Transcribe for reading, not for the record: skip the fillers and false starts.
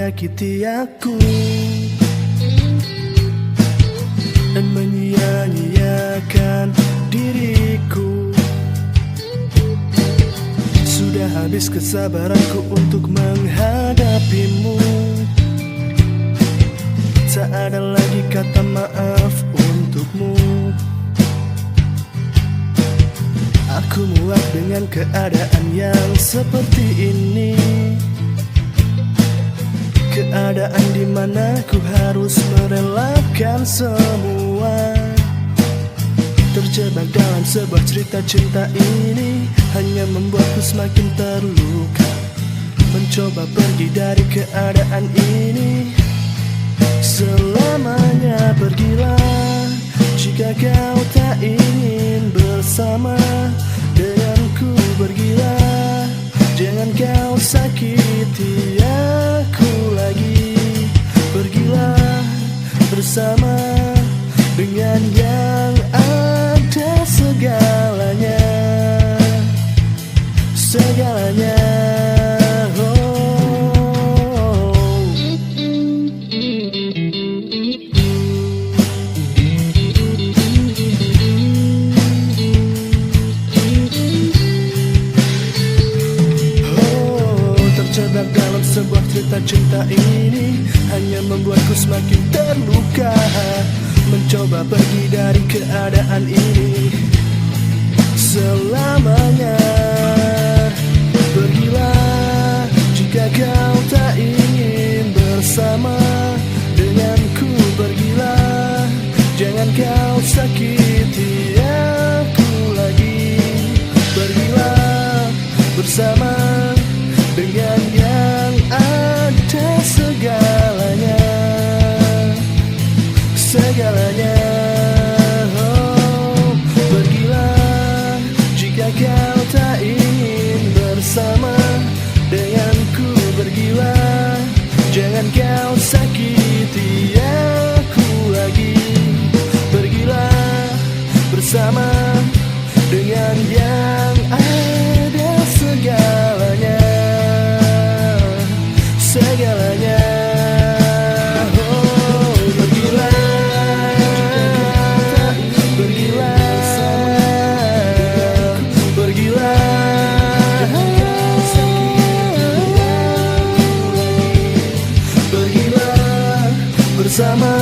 menyakiti aku dan menyia-nyiakan diriku. Sudah habis kesabaranku untuk menghadapimu. Tak ada lagi kata maaf untukmu. Aku muak dengan keadaan yang seperti ini. Keadaan di mana ku harus merelakan semua. Terjebak dalam sebuah cerita cinta ini hanya membuatku semakin terluka. Mencoba pergi dari keadaan ini. Selamanya pergilah jika kau tak ingin bersama denganku. Pergilah, jangan kau sakiti aku lagi. Pergilah bersama dengan yang ada segalanya. Segalanya. Terjebak dalam sebuah cerita cinta ini hanya membuatku semakin terluka. Mencoba pergi dari keadaan ini selamanya. Pergilah jika kau tak ingin bersama denganku. Pergilah, jangan kau sakiti aku lagi. Pergilah bersama dengan yang ada segalanya. Segalanya. Oh, pergilah jika kau tak ingin bersama denganku. Pergilah, jangan kau sakiti aku lagi. Pergilah bersama dengan yang ada segalanya. Segalanya. Oh, pergilah, pergilah, pergilah, pergilah bersama